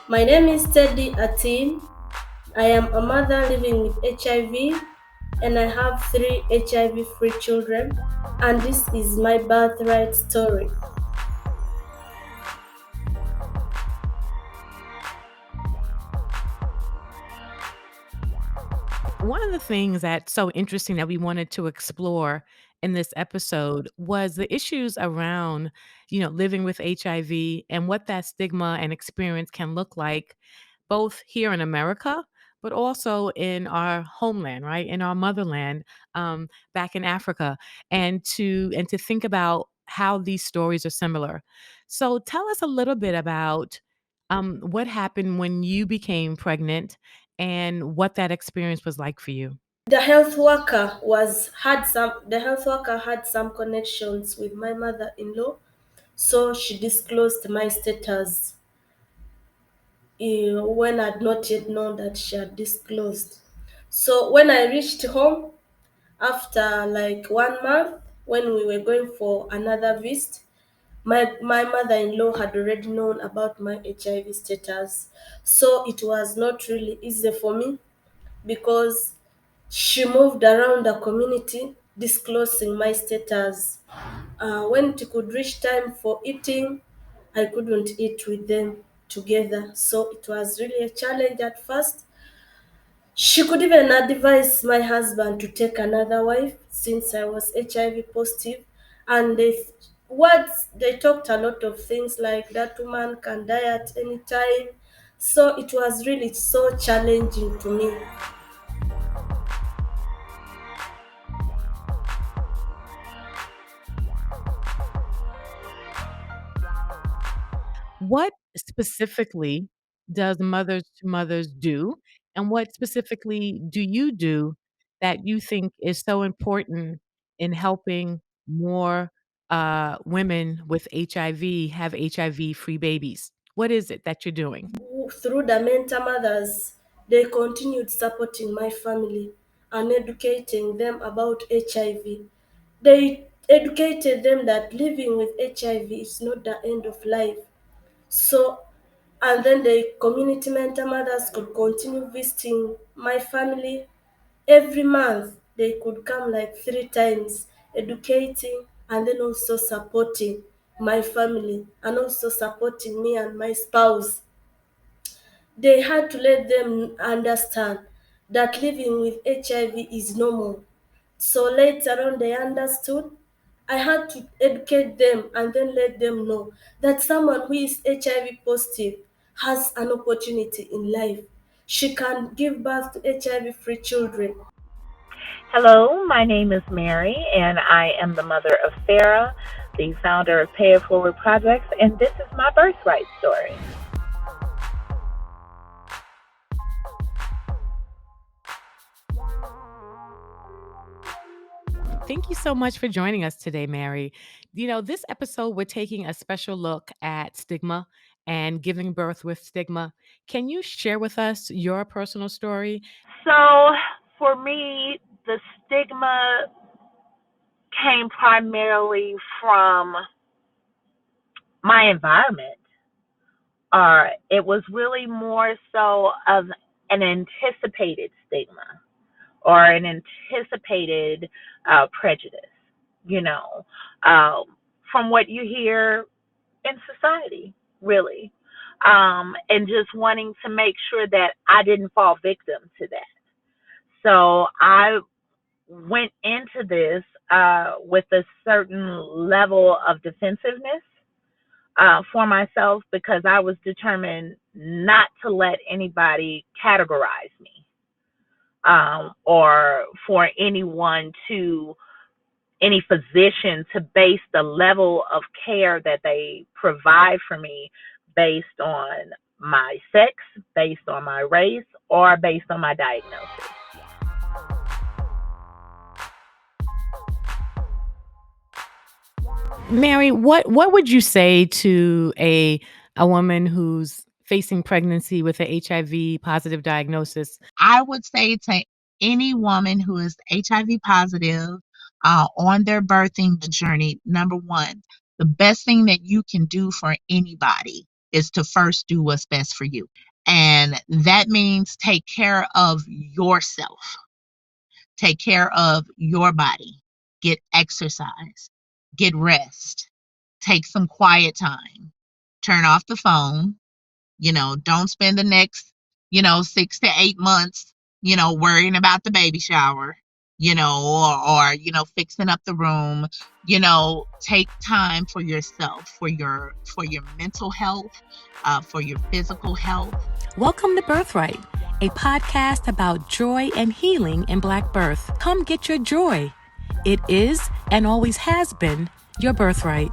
My name is Teddy Atim. I am a mother living with HIV and I have three HIV free children, and this is my birthright story. One of the things that's so interesting that we wanted to explore in this episode was the issues around, living with HIV and what that stigma and experience can look like both here in America, but also in our homeland, right? In our motherland, back in Africa, and to think about how these stories are similar. So tell us a little bit about what happened when you became pregnant and what that experience was like for you. The health worker had some connections with my mother-in-law, so she disclosed my status when I'd not yet known that she had disclosed. So when I reached home after like 1 month, when we were going for another visit, my mother-in-law had already known about my HIV status. So it was not really easy for me because she moved around the community disclosing my status. When it could reach time for eating, I couldn't eat with them together. So it was really a challenge at first. She could even advise my husband to take another wife since I was HIV positive. And they talked a lot of things like that woman can die at any time. So it was really so challenging to me. What specifically does Mothers to Mothers do? And what specifically do you do that you think is so important in helping more women with HIV have HIV free babies? What is it that you're doing? Through the mentor mothers, they continued supporting my family and educating them about HIV. They educated them that living with HIV is not the end of life. So, and then the community mentor mothers could continue visiting my family every month. They could come like 3 times, educating and then also supporting my family and also supporting me and my spouse. They had to let them understand that living with HIV is normal. So later on, they understood. I had to educate them and then let them know that someone who is HIV positive has an opportunity in life. She can give birth to HIV free children. Hello, my name is Mary, and I am the mother of Sarah, the founder of Pay It Forward Projects, and this is my birthright story. Thank you so much for joining us today, Mary. This episode, we're taking a special look at stigma and giving birth with stigma. Can you share with us your personal story? So, for me, the stigma came primarily from my environment. It was really more so of an anticipated stigma or an anticipated prejudice, you know, um, from what you hear in society, really. And just wanting to make sure that I didn't fall victim to that. So I went into this with a certain level of defensiveness for myself because I was determined not to let anybody categorize me or for any physician to base the level of care that they provide for me based on my sex, based on my race, or based on my diagnosis. Mary, what would you say to a woman who's facing pregnancy with a HIV positive diagnosis? I would say to any woman who is HIV positive on their birthing journey, number one, the best thing that you can do for anybody is to first do what's best for you. And that means take care of yourself. Take care of your body. Get exercise. Get rest. Take some quiet time. Turn off the phone. Don't spend the next, 6 to 8 months, worrying about the baby shower, or fixing up the room. Take time for yourself, for your mental health, for your physical health. Welcome to Birthright, a podcast about joy and healing in Black birth. Come get your joy. It is and always has been your birthright.